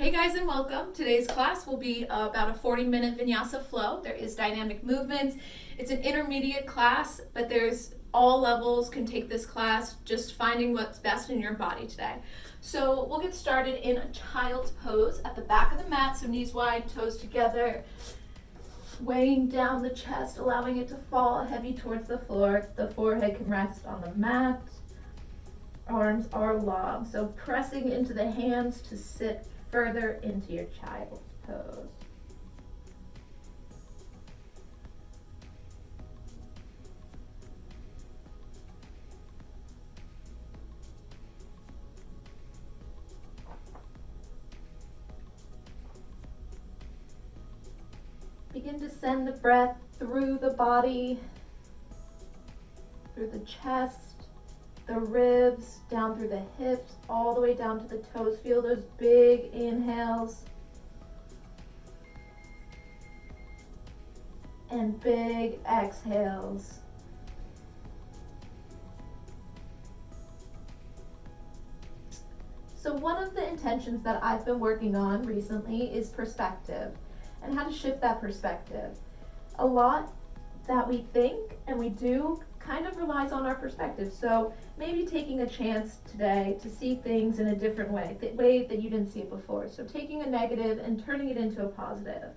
Hey guys and welcome. Today's class will be about a 40-minute vinyasa flow. There is dynamic movements. It's an intermediate class, but there's all levels can take this class, just finding what's best in your body today. So we'll get started in a child's pose at the back of the mat, so knees wide, toes together, weighing down the chest, allowing it to fall heavy towards the floor. The forehead can rest on the mat. Arms are long, so pressing into the hands to sit further into your child's pose. Begin to send the breath through the body, through the chest, the ribs, down through the hips, all the way down to the toes. Feel those big inhales and big exhales. So one of the intentions that I've been working on recently is perspective and how to shift that perspective. A lot that we think and we do kind of relies on our perspective. So maybe taking a chance today to see things in a different way, the way that you didn't see it before. So taking a negative and turning it into a positive.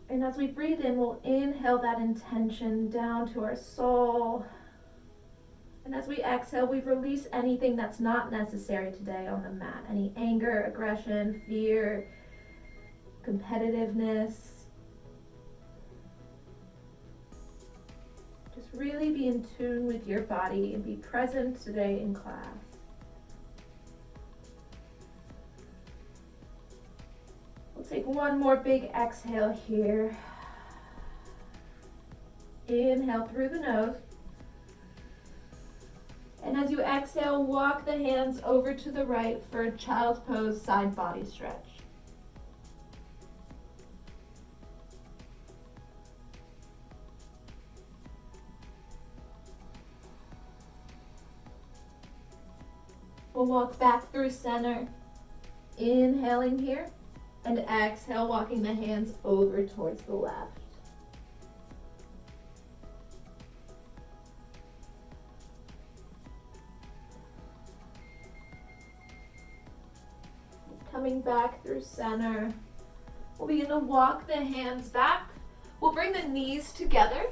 And as we breathe in, we'll inhale that intention down to our soul. And as we exhale, we release anything that's not necessary today on the mat. Any anger, aggression, fear, competitiveness. Just really be in tune with your body and be present today in class. We'll take one more big exhale here. Inhale through the nose. And as you exhale, walk the hands over to the right for a child's pose side body stretch. We'll walk back through center, inhaling here, and exhale, walking the hands over towards the left. Coming back through center. We'll begin to walk the hands back. We'll bring the knees together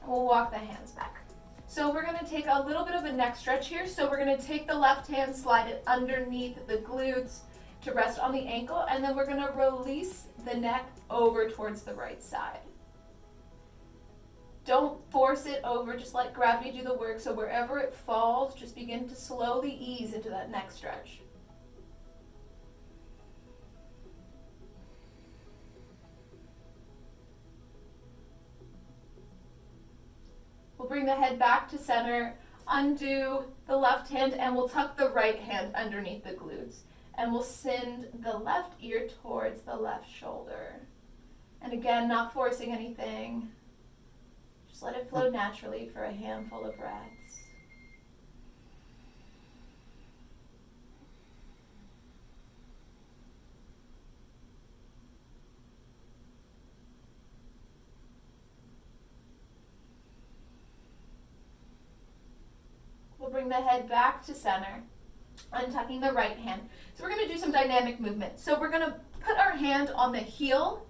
and we'll walk the hands back. So we're going to take a little bit of a neck stretch here. So we're going to take the left hand, slide it underneath the glutes to rest on the ankle, and then we're going to release the neck over towards the right side. Don't force it over, just let gravity do the work. So wherever it falls, just begin to slowly ease into that neck stretch. We'll bring the head back to center, undo the left hand, and we'll tuck the right hand underneath the glutes. And we'll send the left ear towards the left shoulder. And again, not forcing anything. Just let it flow naturally for a handful of breaths. We'll bring the head back to center, untucking the right hand. So we're going to do some dynamic movement. So we're going to put our hand on the heel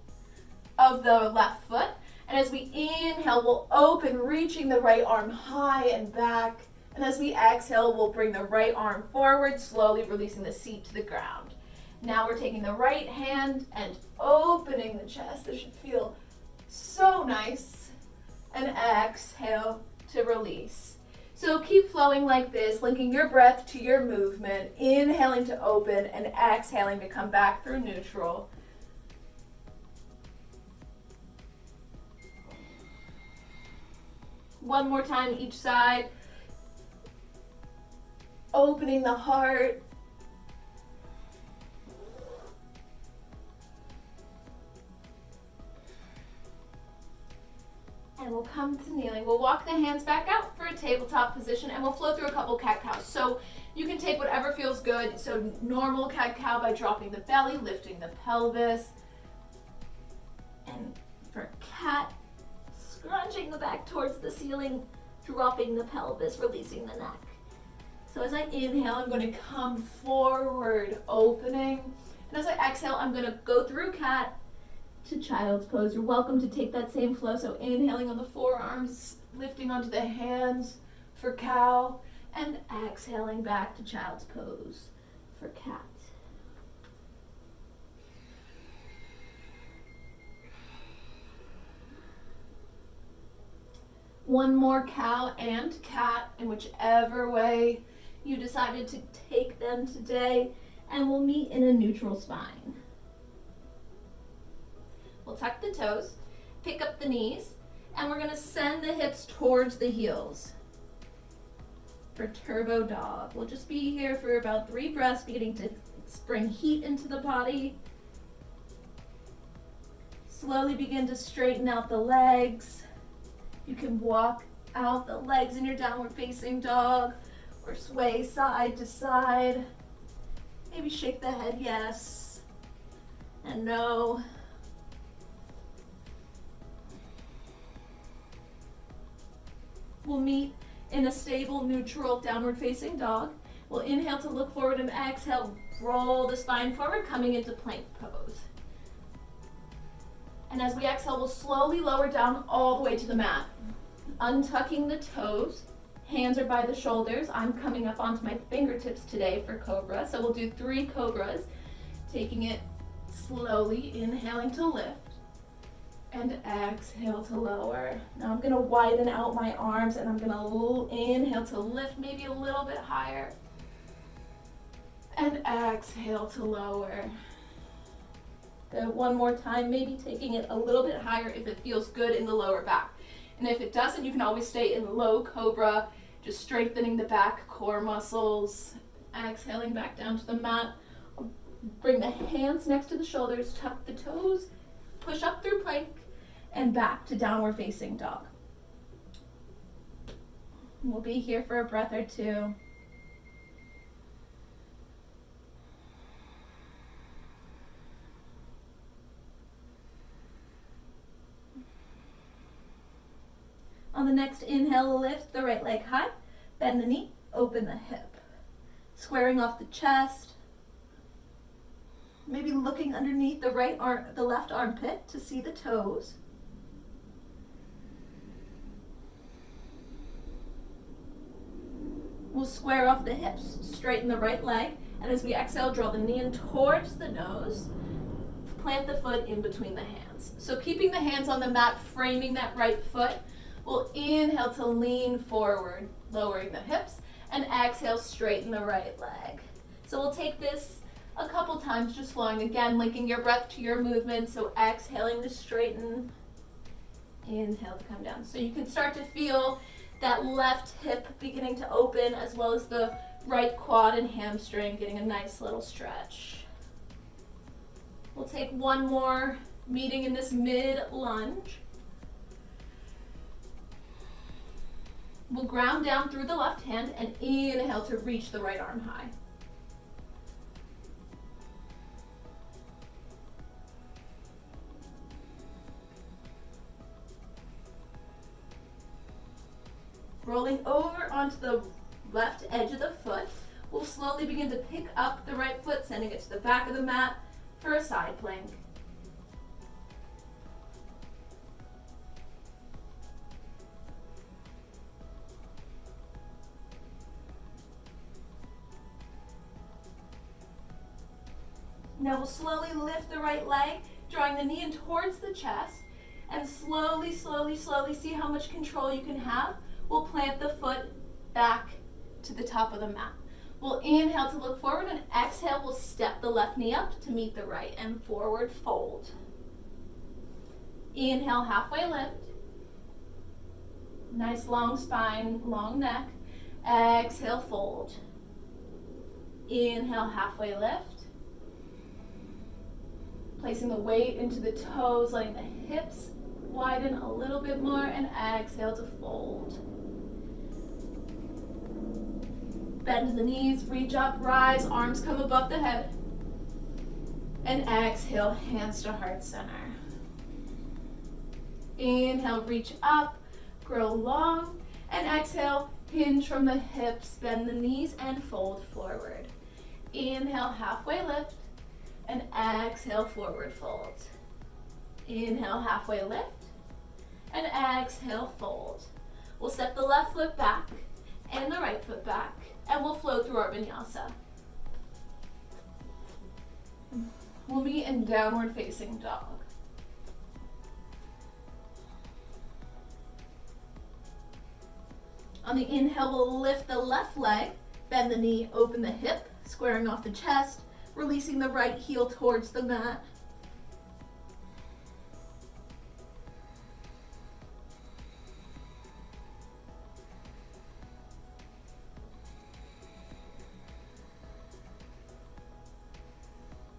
of the left foot. And as we inhale, we'll open, reaching the right arm high and back. And as we exhale, we'll bring the right arm forward, slowly releasing the seat to the ground. Now we're taking the right hand and opening the chest. This should feel so nice. And exhale to release. So keep flowing like this, linking your breath to your movement, inhaling to open and exhaling to come back through neutral. One more time each side. Opening the heart. we'll come to kneeling. We'll walk the hands back out for a tabletop position, and we'll flow through a couple cat-cows. So you can take whatever feels good. So normal cat-cow by dropping the belly, lifting the pelvis. And for cat, scrunching the back towards the ceiling, dropping the pelvis, releasing the neck. So as I inhale, I'm going to come forward, opening. And as I exhale, I'm going to go through cat to child's pose. You're welcome to take that same flow. So inhaling on the forearms, lifting onto the hands for cow, and exhaling back to child's pose for cat. One more cow and cat in whichever way you decided to take them today, and we'll meet in a neutral spine. We'll tuck the toes, pick up the knees, and we're going to send the hips towards the heels for turbo dog. We'll just be here for about 3 breaths, beginning to bring heat into the body. Slowly begin to straighten out the legs. You can walk out the legs in your downward facing dog or sway side to side. Maybe shake the head yes and no. We'll meet in a stable, neutral, downward facing dog. We'll inhale to look forward and exhale, roll the spine forward, coming into plank pose. And as we exhale, we'll slowly lower down all the way to the mat. Untucking the toes, hands are by the shoulders. I'm coming up onto my fingertips today for Cobra. So we'll do 3 Cobras, taking it slowly, inhaling to lift, and exhale to lower. Now I'm gonna widen out my arms, and I'm gonna inhale to lift maybe a little bit higher, and exhale to lower. Good. One more time, maybe taking it a little bit higher if it feels good in the lower back. And if it doesn't, you can always stay in low Cobra, just strengthening the back core muscles. Exhaling back down to the mat. Bring the hands next to the shoulders, tuck the toes, push up through plank, and back to downward facing dog. We'll be here for a breath or 2. On the next inhale, lift the right leg high, bend the knee, open the hip. Squaring off the chest. Maybe looking underneath the left armpit to see the toes. We'll square off the hips, straighten the right leg, and as we exhale, draw the knee in towards the nose. Plant the foot in between the hands. So keeping the hands on the mat, framing that right foot. We'll inhale to lean forward, lowering the hips, and exhale, straighten the right leg. So we'll take this a couple times, just flowing again, linking your breath to your movement. So exhaling to straighten, inhale to come down. So you can start to feel that left hip beginning to open, as well as the right quad and hamstring getting a nice little stretch. We'll take one more meeting in this mid lunge. We'll ground down through the left hand and inhale to reach the right arm high. Rolling over onto the left edge of the foot, we'll slowly begin to pick up the right foot, sending it to the back of the mat for a side plank. Now we'll slowly lift the right leg, drawing the knee in towards the chest, and slowly, slowly, slowly, see how much control you can have. We'll plant the foot back to the top of the mat. We'll inhale to look forward, and exhale, we'll step the left knee up to meet the right and forward fold. Inhale, halfway lift. Nice long spine, long neck. Exhale, fold. Inhale, halfway lift. Placing the weight into the toes, letting the hips Widen a little bit more and exhale to fold. Bend the knees, reach up, rise, arms come above the head. And exhale, hands to heart center. Inhale, reach up, grow long. And exhale, hinge from the hips, bend the knees and fold forward. Inhale, halfway lift. And exhale, forward fold. Inhale, halfway lift. And exhale, fold. We'll step the left foot back and the right foot back. And we'll flow through our vinyasa. We'll be in downward facing dog. On the inhale, we'll lift the left leg, bend the knee, open the hip, squaring off the chest, releasing the right heel towards the mat.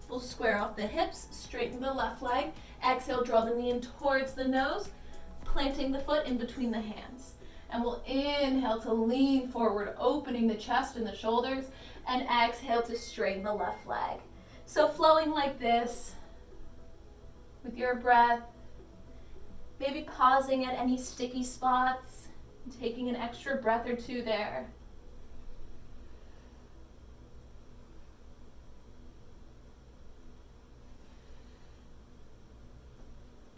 We'll square off the hips, straighten the left leg. Exhale, draw the knee in towards the nose, planting the foot in between the hands. And we'll inhale to lean forward, opening the chest and the shoulders, and exhale to straighten the left leg. So flowing like this with your breath, maybe pausing at any sticky spots, taking an extra breath or two there.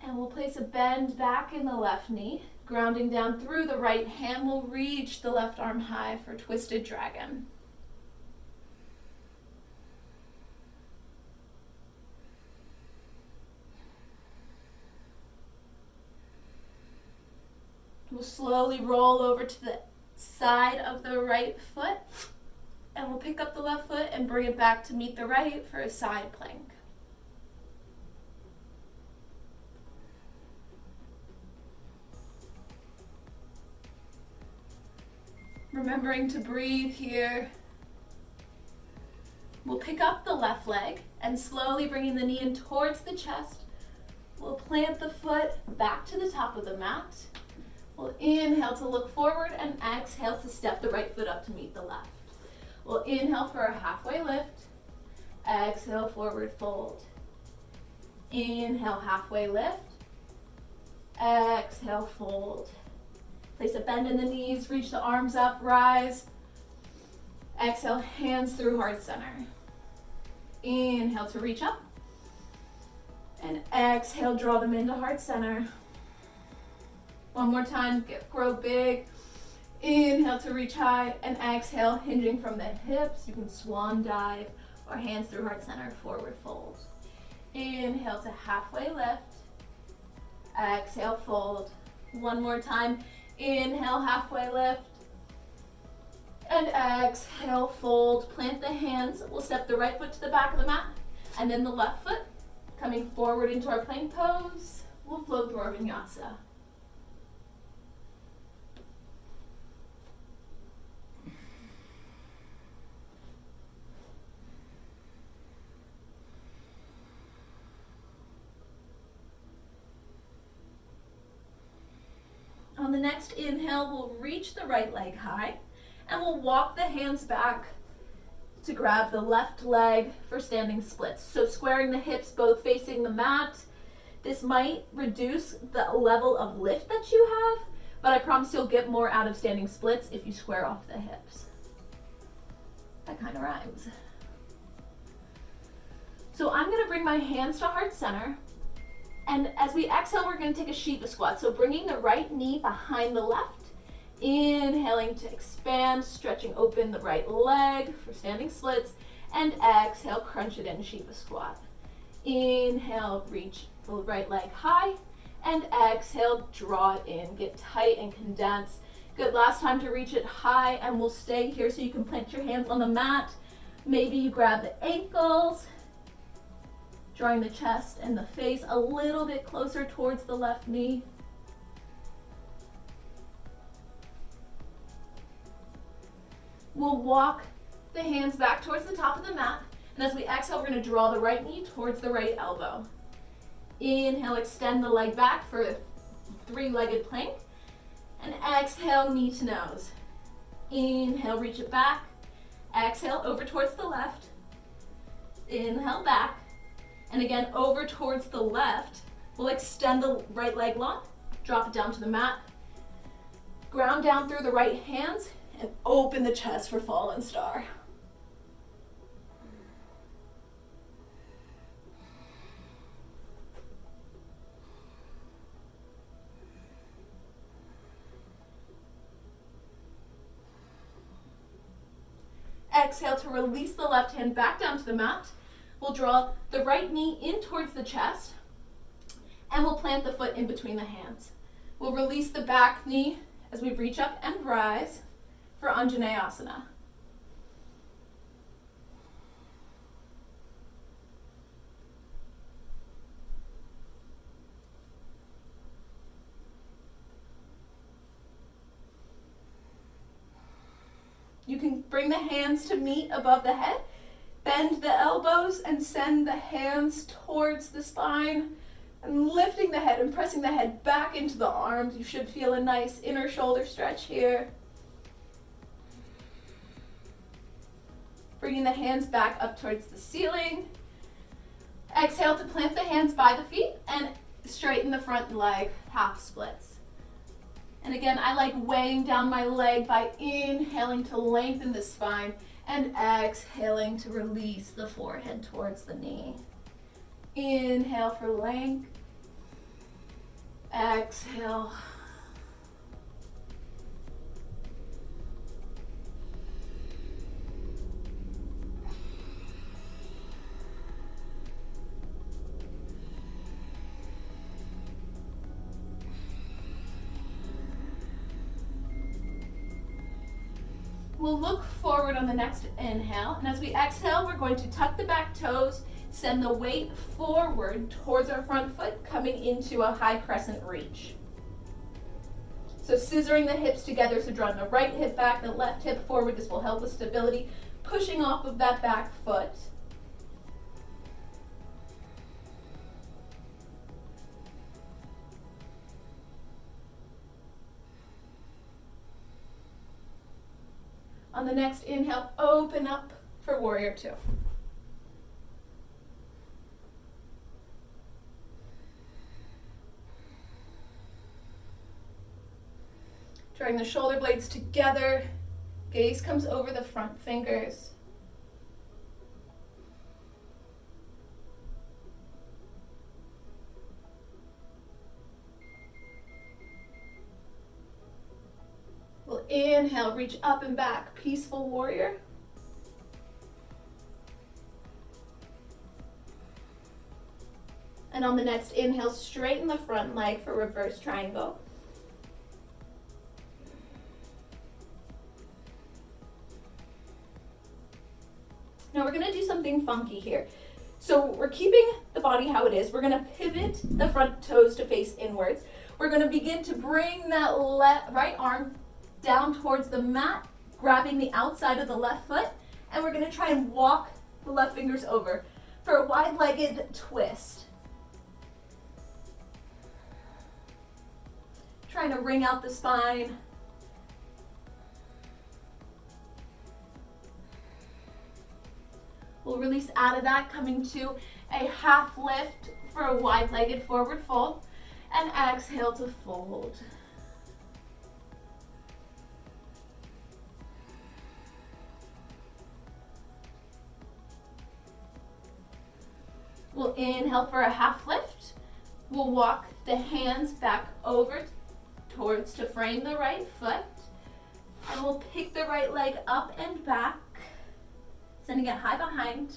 And we'll place a bend back in the left knee, grounding down through the right hand. We'll reach the left arm high for twisted dragon. We'll slowly roll over to the side of the right foot, and we'll pick up the left foot and bring it back to meet the right for a side plank. Remembering to breathe here. We'll pick up the left leg and slowly bringing the knee in towards the chest. We'll plant the foot back to the top of the mat. We'll inhale to look forward and exhale to step the right foot up to meet the left. We'll inhale for a halfway lift. Exhale, forward fold. Inhale, halfway lift. Exhale, fold. Place a bend in the knees, reach the arms up, rise. Exhale, hands through heart center. Inhale to reach up. And exhale, draw them into heart center. One more time, grow big. Inhale to reach high, and exhale, hinging from the hips. You can swan dive or hands through heart center, forward fold. Inhale to halfway lift. Exhale, fold. One more time. Inhale, halfway lift. And exhale, fold. Plant the hands. We'll step the right foot to the back of the mat, and then the left foot coming forward into our plank pose. We'll flow through our vinyasa. On the next inhale, we'll reach the right leg high, and we'll walk the hands back to grab the left leg for standing splits. So squaring the hips, both facing the mat. This might reduce the level of lift that you have, but I promise you'll get more out of standing splits if you square off the hips. That kind of rhymes. So I'm gonna bring my hands to heart center. And as we exhale, we're going to take a Shiva squat. So bringing the right knee behind the left, inhaling to expand, stretching open the right leg for standing splits, and exhale, crunch it in Shiva squat. Inhale, reach the right leg high, and exhale, draw it in. Get tight and condense. Good, last time to reach it high, and we'll stay here so you can plant your hands on the mat. Maybe you grab the ankles, drawing the chest and the face a little bit closer towards the left knee. We'll walk the hands back towards the top of the mat, and as we exhale, we're going to draw the right knee towards the right elbow. Inhale, extend the leg back for three-legged plank. And exhale, knee to nose. Inhale, reach it back. Exhale, over towards the left. Inhale, back. And again, over towards the left. We'll extend the right leg long, drop it down to the mat. Ground down through the right hands and open the chest for fallen star. Exhale to release the left hand back down to the mat. We'll draw the right knee in towards the chest, and we'll plant the foot in between the hands. We'll release the back knee as we reach up and rise for Anjaneyasana. You can bring the hands to meet above the head, bend the elbows and send the hands towards the spine, and lifting the head and pressing the head back into the arms. You should feel a nice inner shoulder stretch here. Bringing the hands back up towards the ceiling. Exhale to plant the hands by the feet and straighten the front leg, half splits. And again, I like weighing down my leg by inhaling to lengthen the spine and exhaling to release the forehead towards the knee. Inhale for length. Exhale. We'll look forward on the next inhale, and as we exhale, we're going to tuck the back toes, send the weight forward towards our front foot, coming into a high crescent reach. So scissoring the hips together, so drawing the right hip back, the left hip forward. This will help with stability, pushing off of that back foot. On the next inhale, open up for warrior two. Drawing the shoulder blades together, gaze comes over the front fingers. We'll inhale, reach up and back, peaceful warrior. And on the next inhale, straighten the front leg for reverse triangle. Now we're gonna do something funky here. So we're keeping the body how it is. We're gonna pivot the front toes to face inwards. We're gonna begin to bring that right arm down towards the mat, grabbing the outside of the left foot, and we're gonna try and walk the left fingers over for a wide-legged twist. Trying to wring out the spine. We'll release out of that, coming to a half lift for a wide-legged forward fold, and exhale to fold. We'll inhale for a half lift. We'll walk the hands back over towards to frame the right foot. And we'll pick the right leg up and back, sending it high behind.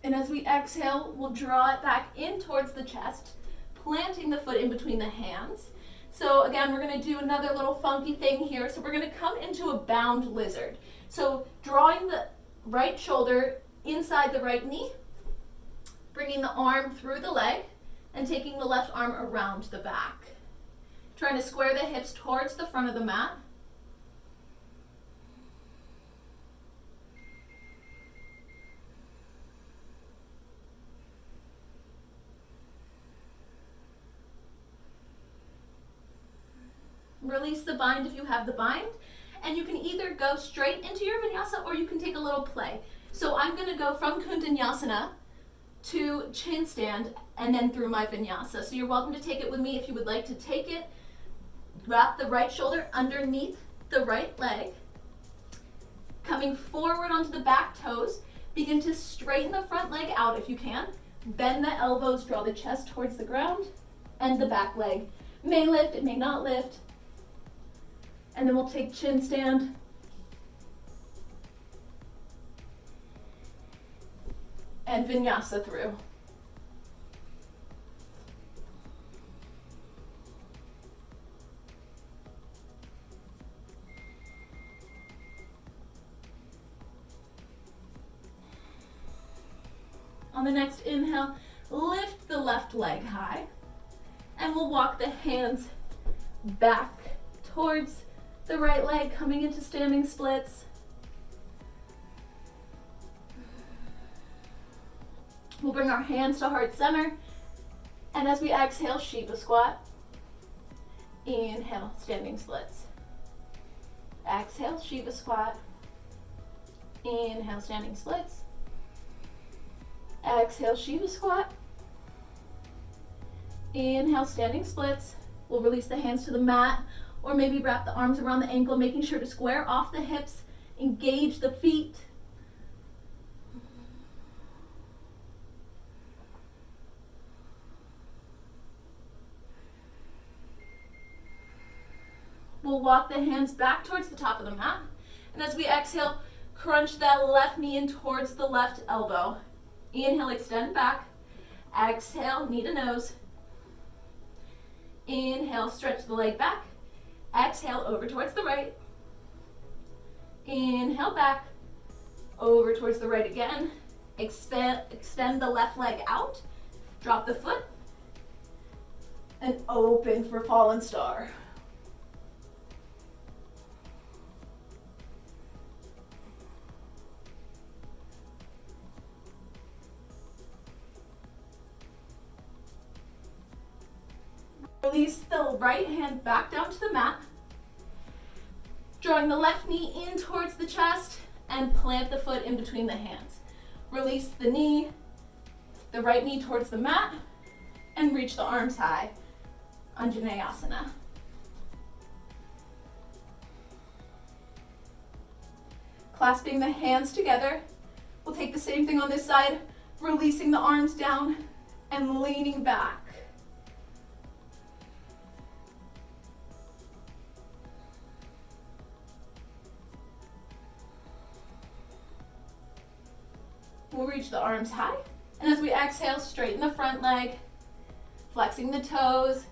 And as we exhale, we'll draw it back in towards the chest, planting the foot in between the hands. So again, we're gonna do another little funky thing here. So we're gonna come into a bound lizard. So drawing the right shoulder inside the right knee, bringing the arm through the leg, and taking the left arm around the back. Trying to square the hips towards the front of the mat. release the bind if you have the bind. And you can either go straight into your vinyasa or you can take a little play. So I'm going to go from Kundanyasana to chin stand and then through my vinyasa. So you're welcome to take it with me if you would like to take it. Wrap the right shoulder underneath the right leg. Coming forward onto the back toes. Begin to straighten the front leg out if you can. Bend the elbows, draw the chest towards the ground, and the back leg may lift, it may not lift. And then we'll take chin stand. And vinyasa through. On the next inhale, lift the left leg high, and we'll walk the hands back towards the right leg, coming into standing splits. We'll bring our hands to heart center, and as we exhale, Shiva squat. Inhale, standing splits. Exhale, Shiva squat. Inhale, standing splits. Exhale, Shiva squat. Inhale, standing splits. We'll release the hands to the mat or maybe wrap the arms around the ankle, making sure to square off the hips, engage the feet. We'll walk the hands back towards the top of the mat. And as we exhale, crunch that left knee in towards the left elbow. Inhale, extend back. Exhale, knee to nose. Inhale, stretch the leg back. Exhale, over towards the right. Inhale, back. Over towards the right again. Extend the left leg out. Drop the foot. And open for fallen star. Release the right hand back down to the mat. Drawing the left knee in towards the chest and plant the foot in between the hands. Release the knee, the right knee towards the mat, and reach the arms high. Anjaneyasana. Clasping the hands together. We'll take the same thing on this side, releasing the arms down and leaning back. We'll reach the arms high, and as we exhale, straighten the front leg, flexing the toes,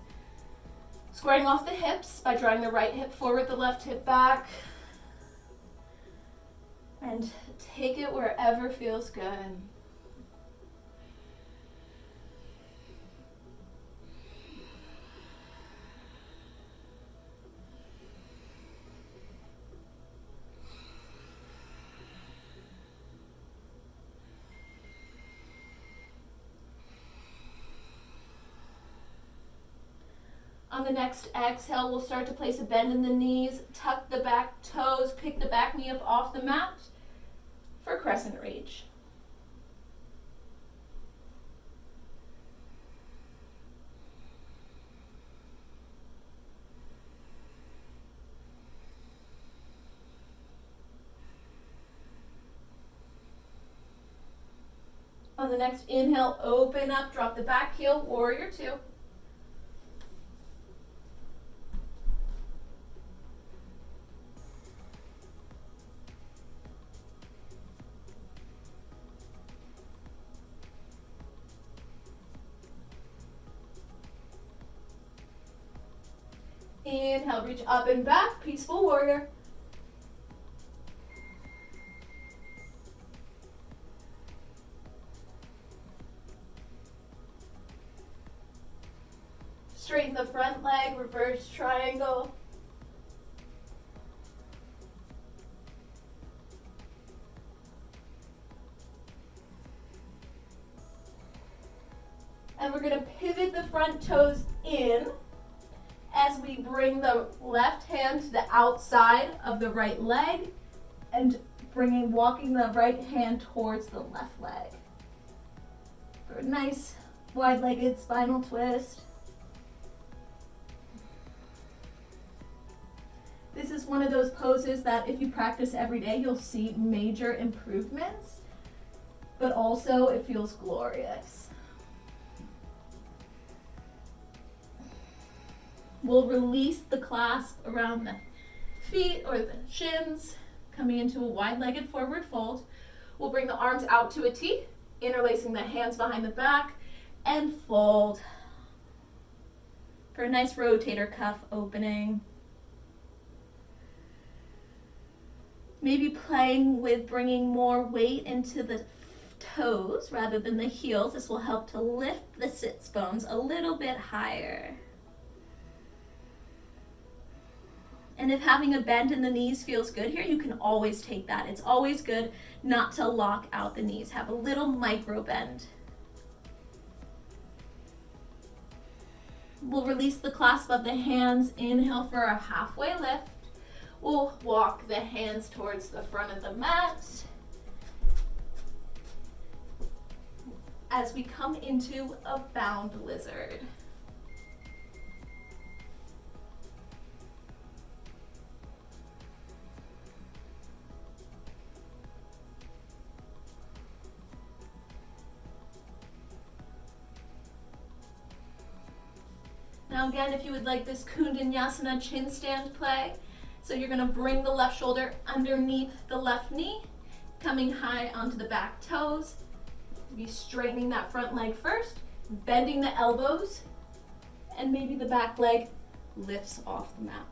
squaring off the hips by drawing the right hip forward, the left hip back, and take it wherever feels good. On the next exhale, we'll start to place a bend in the knees, tuck the back toes, pick the back knee up off the mat for crescent reach. On the next inhale, open up, drop the back heel, warrior two. Inhale, reach up and back, peaceful warrior. Straighten the front leg, reverse triangle. And we're going to pivot the front toes in as we bring the left hand to the outside of the right leg and walking the right hand towards the left leg. For a nice wide-legged spinal twist. This is one of those poses that if you practice every day, you'll see major improvements, but also it feels glorious. We'll release the clasp around the feet or the shins, coming into a wide-legged forward fold. We'll bring the arms out to a T, interlacing the hands behind the back, and fold for a nice rotator cuff opening. Maybe playing with bringing more weight into the toes rather than the heels. This will help to lift the sits bones a little bit higher. And if having a bend in the knees feels good here, you can always take that. It's always good not to lock out the knees. Have a little micro bend. We'll release the clasp of the hands. Inhale for a halfway lift. We'll walk the hands towards the front of the mat as we come into a bound lizard. Now again, if you would like this Kundanyasana chin stand play, so you're going to bring the left shoulder underneath the left knee, coming high onto the back toes. Be straightening that front leg first, bending the elbows, and maybe the back leg lifts off the mat.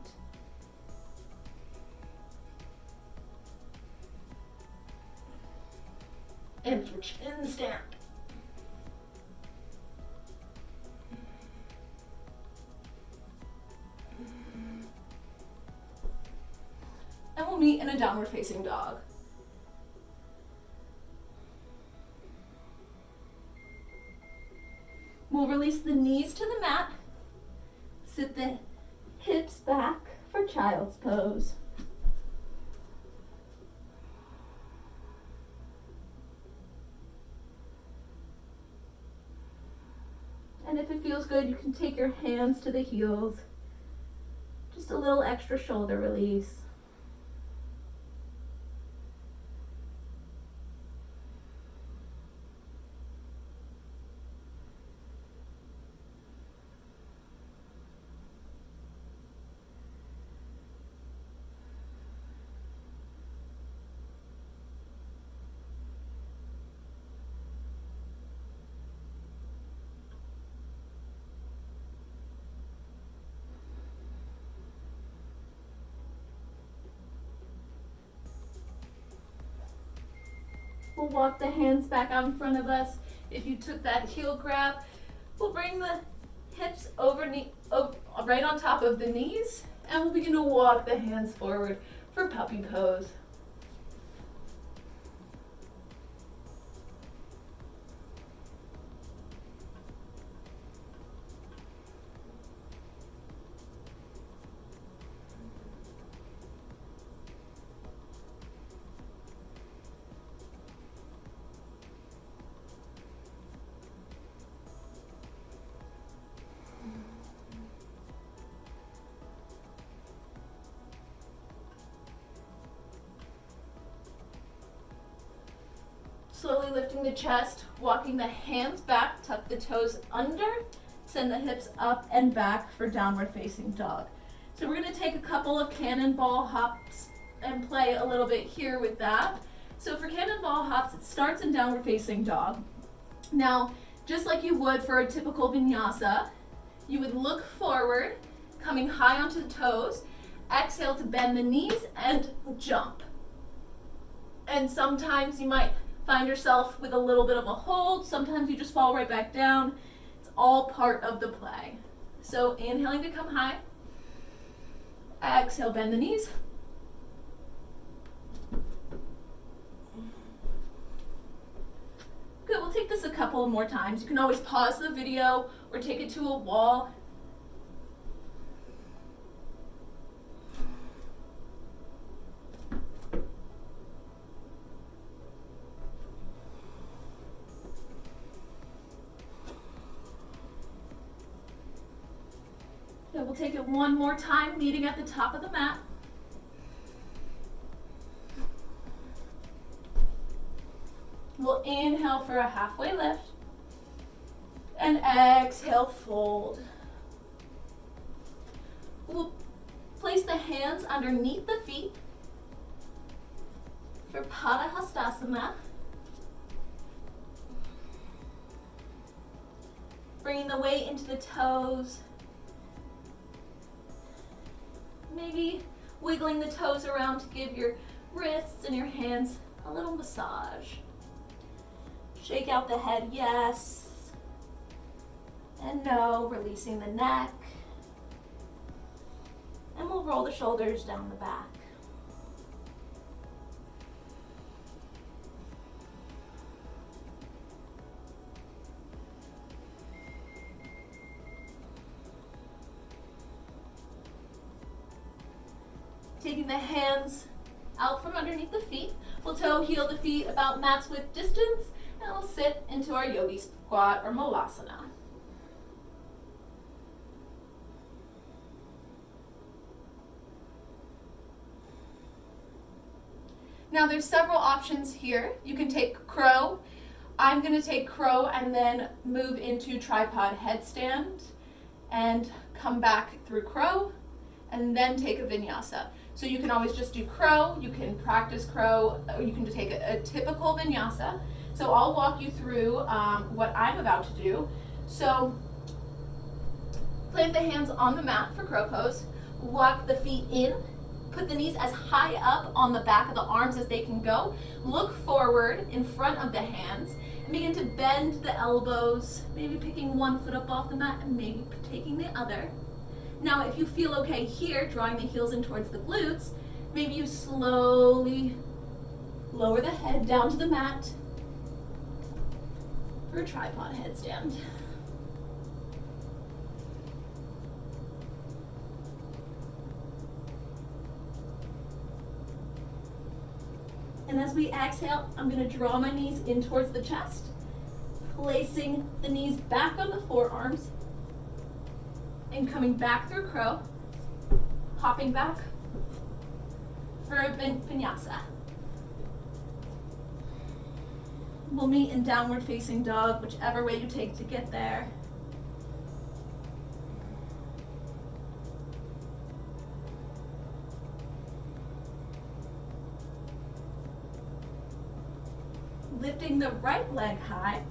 And for chin stand. And we'll meet in a downward facing dog. We'll release the knees to the mat. Sit the hips back for child's pose. And if it feels good, you can take your hands to the heels. Just a little extra shoulder release. We'll walk the hands back out in front of us. If you took that heel grab, we'll bring the hips right on top of the knees, and we'll begin to walk the hands forward for puppy pose. Slowly lifting the chest, walking the hands back, tuck the toes under, send the hips up and back for downward facing dog. So we're going to take a couple of cannonball hops and play a little bit here with that. So for cannonball hops, it starts in downward facing dog. Now, just like you would for a typical vinyasa, you would look forward, coming high onto the toes, exhale to bend the knees and jump. And sometimes you might find yourself with a little bit of a hold. Sometimes you just fall right back down. It's all part of the play. So inhaling to come high. Exhale, bend the knees. Good, we'll take this a couple more times. You can always pause the video or take it to a wall. we'll take it one more time, meeting at the top of the mat. We'll inhale for a halfway lift. And exhale, fold. We'll place the hands underneath the feet for Pada Hastasana. Bringing the weight into the toes. Maybe wiggling the toes around to give your wrists and your hands a little massage. Shake out the head, yes. And no, releasing the neck. And we'll roll the shoulders down the back. Taking the hands out from underneath the feet. We'll toe heel the feet about mat's width distance, and we'll sit into our yogi squat or malasana. Now there's several options here. You can take crow. I'm going to take crow and then move into tripod headstand and come back through crow and then take a vinyasa. So you can always just do crow, you can practice crow, or you can take a typical vinyasa. So I'll walk you through what I'm about to do. So plant the hands on the mat for crow pose, walk the feet in, put the knees as high up on the back of the arms as they can go. Look forward in front of the hands and begin to bend the elbows, maybe picking one foot up off the mat and maybe taking the other. Now, if you feel okay here, drawing the heels in towards the glutes, maybe you slowly lower the head down to the mat for a tripod headstand. And as we exhale, I'm going to draw my knees in towards the chest, placing the knees back on the forearms, and coming back through crow, hopping back for a vinyasa. We'll meet in downward facing dog, whichever way you take to get there. Lifting the right leg high.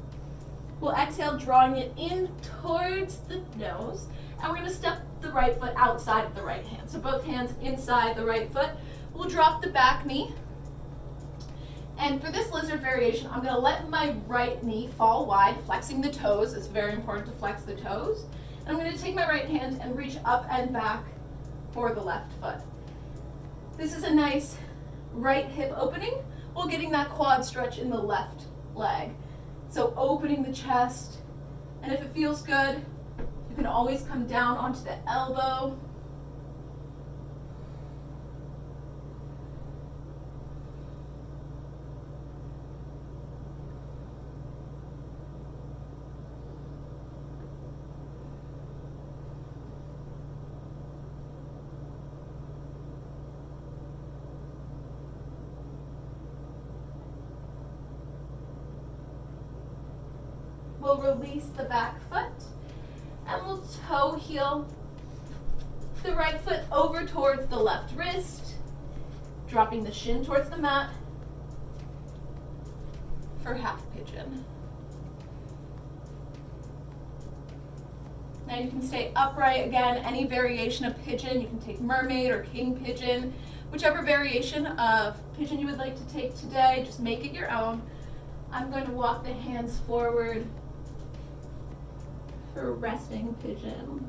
We'll exhale, drawing it in towards the nose. And we're going to step the right foot outside of the right hand. So both hands inside the right foot. We'll drop the back knee. And for this lizard variation, I'm going to let my right knee fall wide, flexing the toes. It's very important to flex the toes. And I'm going to take my right hand and reach up and back for the left foot. This is a nice right hip opening while getting that quad stretch in the left leg. So opening the chest, and if it feels good, you can always come down onto the elbow. We'll release the back foot and we'll toe heel the right foot over towards the left wrist, dropping the shin towards the mat for half pigeon. Now you can stay upright again, any variation of pigeon. You can take mermaid or king pigeon, whichever variation of pigeon you would like to take today, just make it your own. I'm going to walk the hands forward for resting pigeon.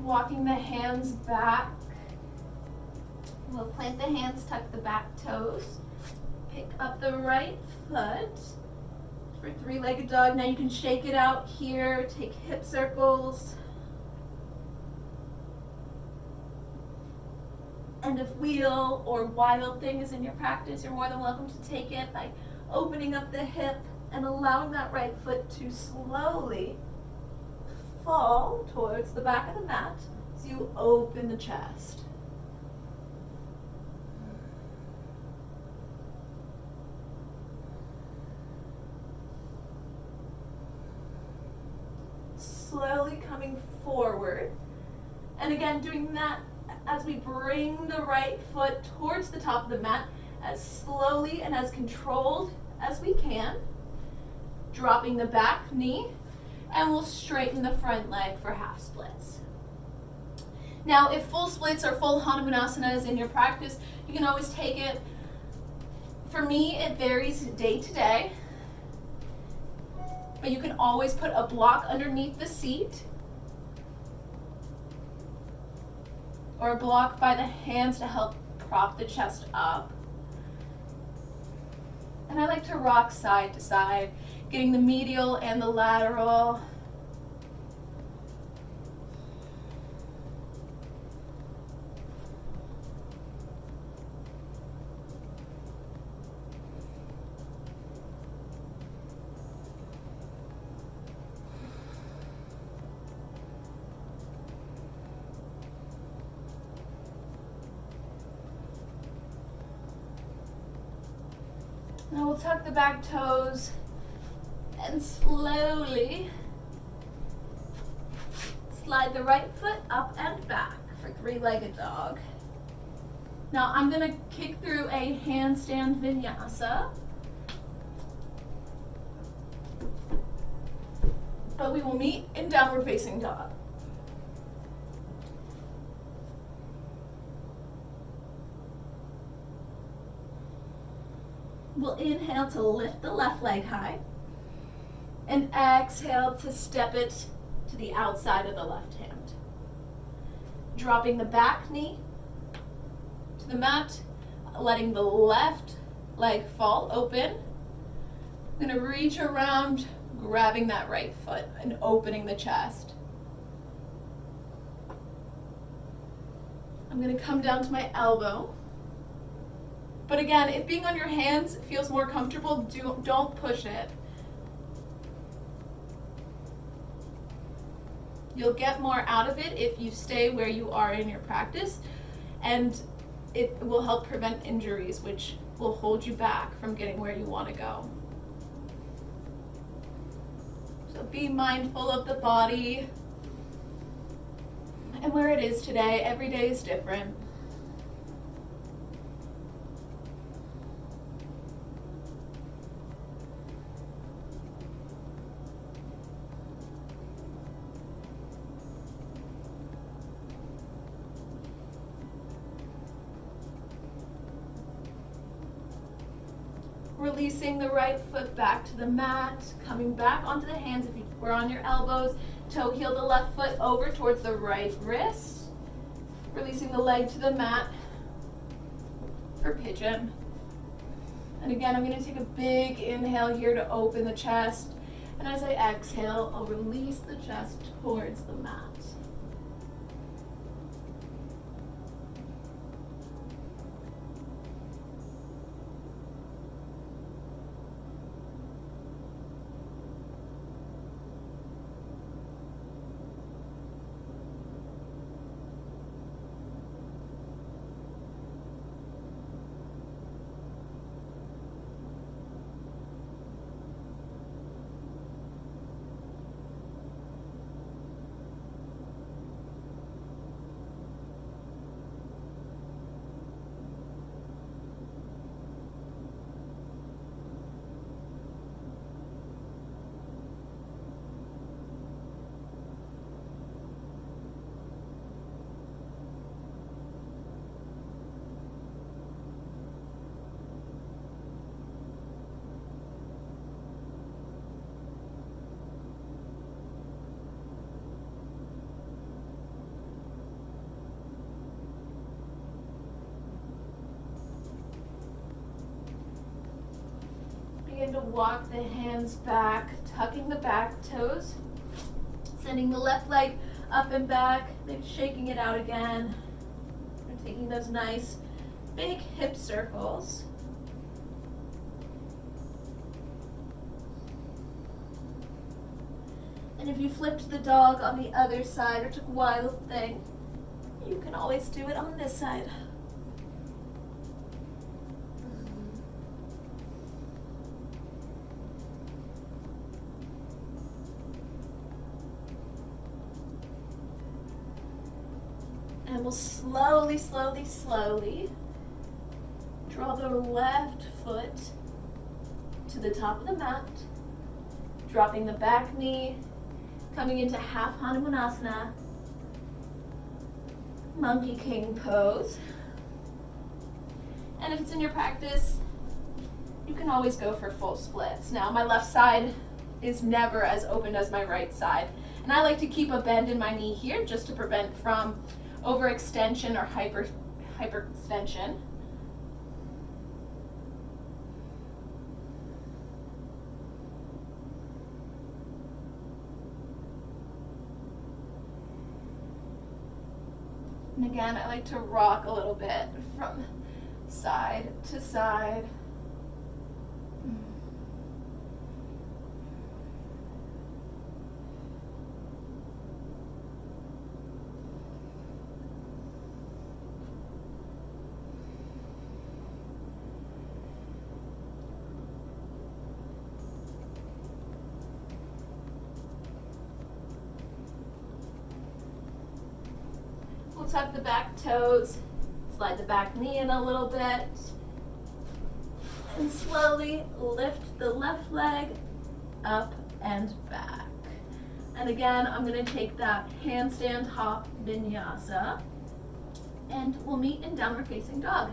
Walking the hands back. We'll plant the hands, tuck the back toes. Pick up the right foot for three-legged dog. Now you can shake it out here, take hip circles. And if wheel or wild thing is in your practice, you're more than welcome to take it by opening up the hip and allowing that right foot to slowly fall towards the back of the mat as you open the chest. Slowly coming forward. And again, doing that as we bring the right foot towards the top of the mat as slowly and as controlled as we can. Dropping the back knee, and we'll straighten the front leg for half splits. Now, if full splits or full Hanumanasana is in your practice, you can always take it. For me, it varies day to day, but you can always put a block underneath the seat or a block by the hands to help prop the chest up. And I like to rock side to side, getting the medial and the lateral. Now we'll tuck the back toes and slowly slide the right foot up and back for three-legged dog. Now I'm going to kick through a handstand vinyasa, but we will meet in downward facing dog. We'll inhale to lift the left leg high and exhale to step it to the outside of the left hand. Dropping the back knee to the mat, letting the left leg fall open. I'm going to reach around, grabbing that right foot and opening the chest. I'm going to come down to my elbow. But again, if being on your hands feels more comfortable, don't push it. You'll get more out of it if you stay where you are in your practice, and it will help prevent injuries, which will hold you back from getting where you want to go. So be mindful of the body and where it is today. Every day is different. Releasing the right foot back to the mat, coming back onto the hands if you were on your elbows, toe heel the left foot over towards the right wrist, releasing the leg to the mat for pigeon. And again, I'm going to take a big inhale here to open the chest, and as I exhale, I'll release the chest towards the mat. going to walk the hands back, tucking the back toes, sending the left leg up and back, then shaking it out again. We're taking those nice big hip circles. And if you flipped the dog on the other side or took wild thing, you can always do it on this side. And we'll slowly, slowly, slowly draw the left foot to the top of the mat, dropping the back knee, coming into half Hanumanasana, Monkey King pose. And if it's in your practice, you can always go for full splits. Now, my left side is never as open as my right side, and I like to keep a bend in my knee here just to prevent from overextension or hyperextension. And again, I like to rock a little bit from side to side. We'll tuck the back toes, slide the back knee in a little bit, and slowly lift the left leg up and back. And again, I'm going to take that handstand hop vinyasa, and we'll meet in downward facing dog.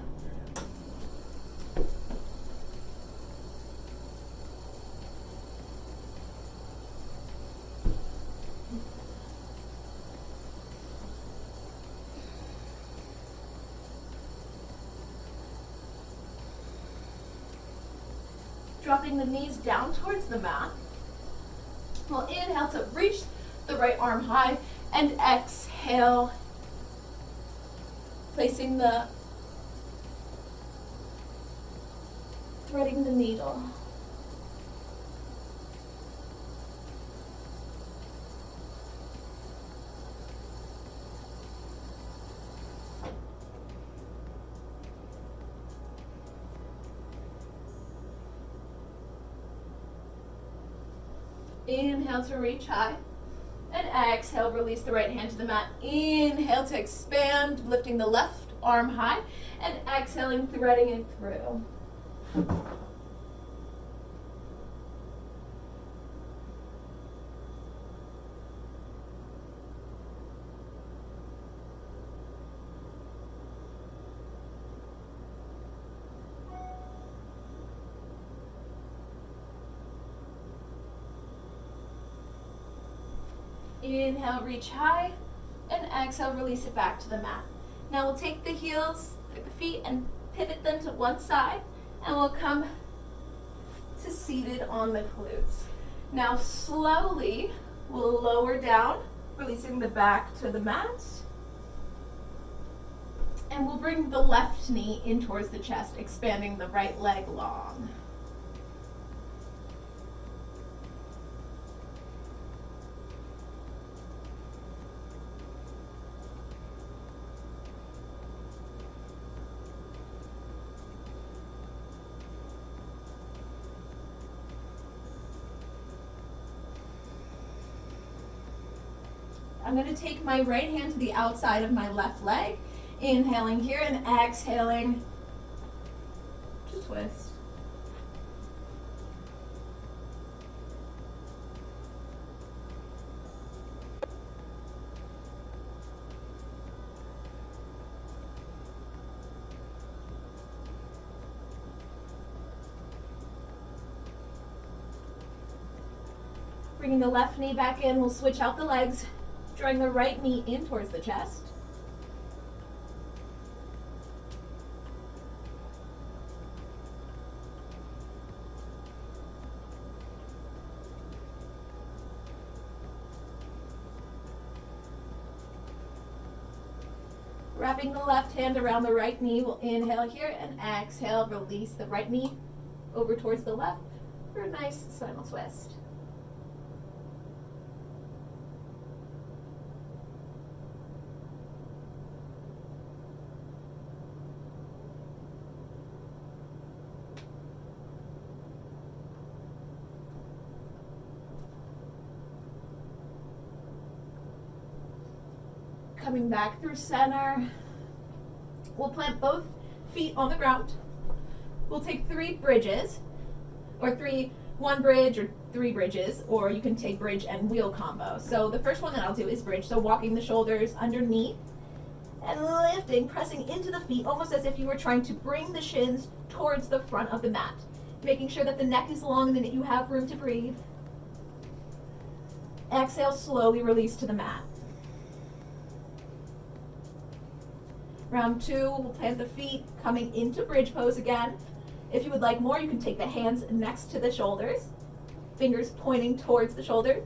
Dropping the knees down towards the mat. We'll inhale to reach the right arm high and exhale, placing threading the needle. Inhale to reach high, and exhale, release the right hand to the mat. Inhale to expand, lifting the left arm high, and exhaling, threading it through. Inhale, reach high, and exhale, release it back to the mat. Now we'll take the heels, the feet, and pivot them to one side, and we'll come to seated on the glutes. Now slowly, we'll lower down, releasing the back to the mat, and we'll bring the left knee in towards the chest, expanding the right leg long. I'm going to take my right hand to the outside of my left leg, inhaling here and exhaling to twist. Bringing the left knee back in, we'll switch out the legs, drawing the right knee in towards the chest. Wrapping the left hand around the right knee, we'll inhale here and exhale, release the right knee over towards the left for a nice spinal twist. Coming back through center, we'll plant both feet on the ground. We'll take 3 bridges, or one bridge or 3 bridges, or you can take bridge and wheel combo. So the first one that I'll do is bridge, so walking the shoulders underneath and lifting, pressing into the feet, almost as if you were trying to bring the shins towards the front of the mat, making sure that the neck is long and that you have room to breathe. Exhale, slowly release to the mat. Round 2, we'll plant the feet coming into bridge pose again. If you would like more, you can take the hands next to the shoulders, fingers pointing towards the shoulder.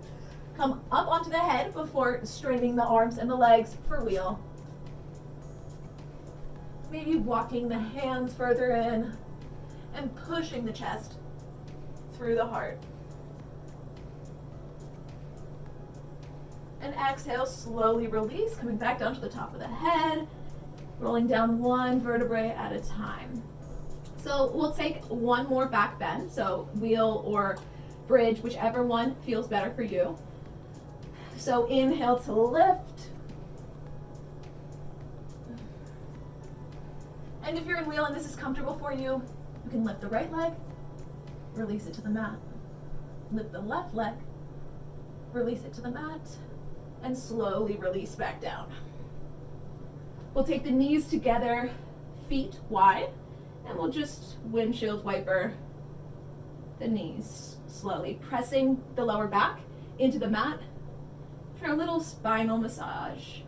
Come up onto the head before straightening the arms and the legs for wheel. Maybe walking the hands further in and pushing the chest through the heart. And exhale, slowly release, coming back down to the top of the head. Rolling down one vertebrae at a time. So we'll take one more back bend, so wheel or bridge, whichever one feels better for you. So inhale to lift. And if you're in wheel and this is comfortable for you, you can lift the right leg, release it to the mat. Lift the left leg, release it to the mat, and slowly release back down. We'll take the knees together, feet wide, and we'll just windshield wiper the knees slowly, pressing the lower back into the mat for a little spinal massage.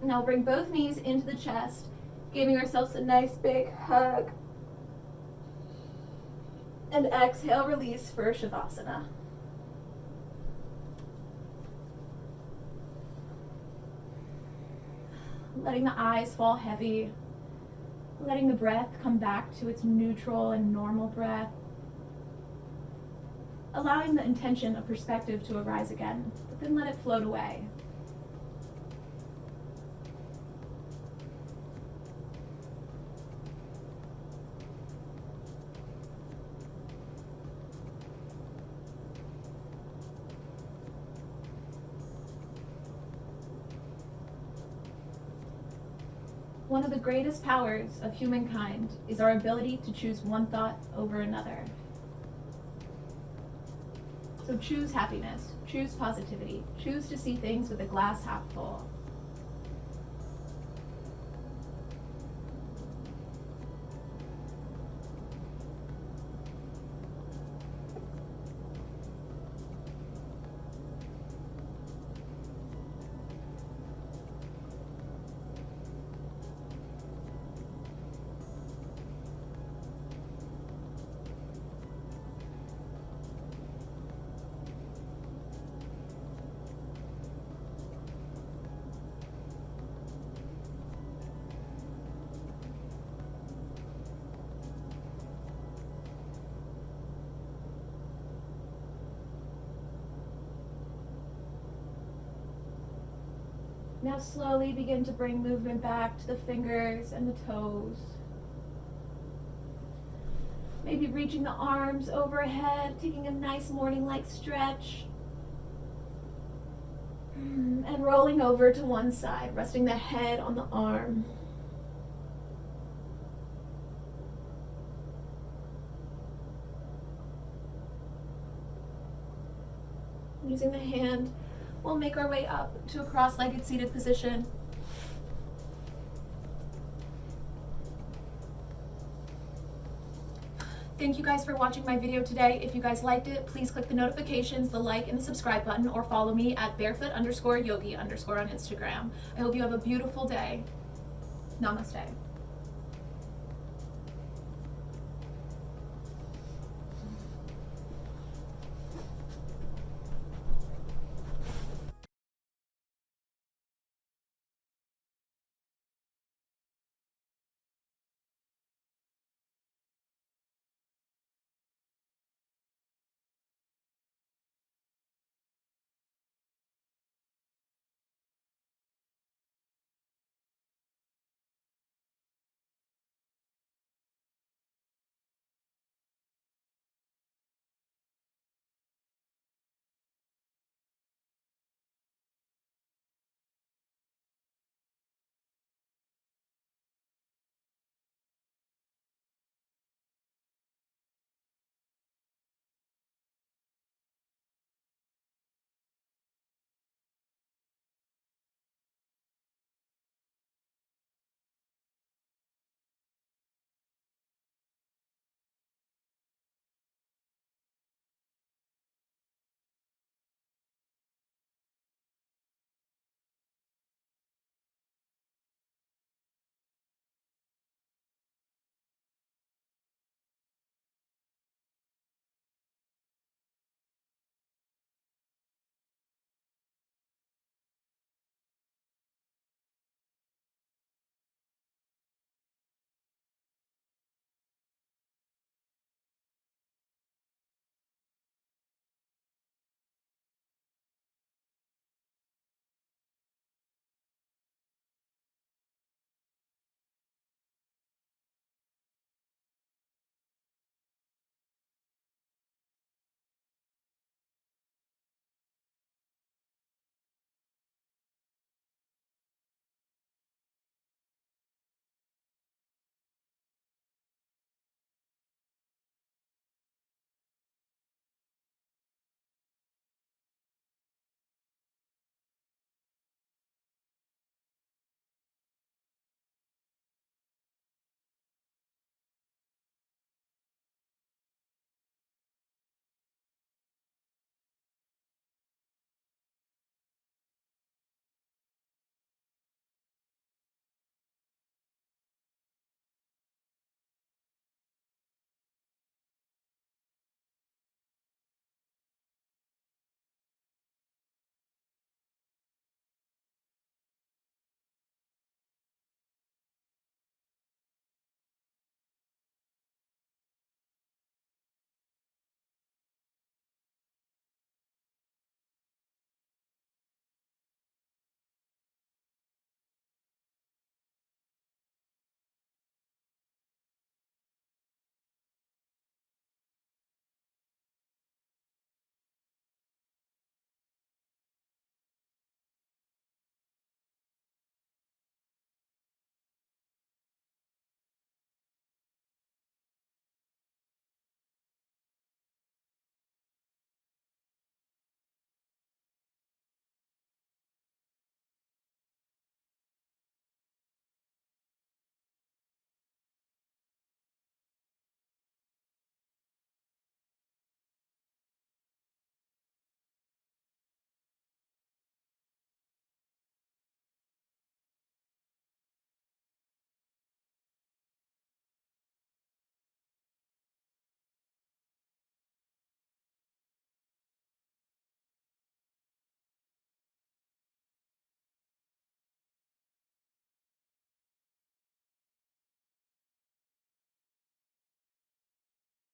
Now bring both knees into the chest, giving ourselves a nice big hug. And exhale, release for Shavasana. Letting the eyes fall heavy, letting the breath come back to its neutral and normal breath. Allowing the intention of perspective to arise again, but then let it float away. One of the greatest powers of humankind is our ability to choose one thought over another. So choose happiness, choose positivity, choose to see things with a glass half full. Now slowly begin to bring movement back to the fingers and the toes. Maybe reaching the arms overhead, taking a nice morning-like stretch. And rolling over to one side, resting the head on the arm. Using the hand, we'll make our way up to a cross-legged seated position. Thank you guys for watching my video today. If you guys liked it, please click the notifications, the like, and the subscribe button, or follow me at barefoot_yogi_ on Instagram. I hope you have a beautiful day. Namaste.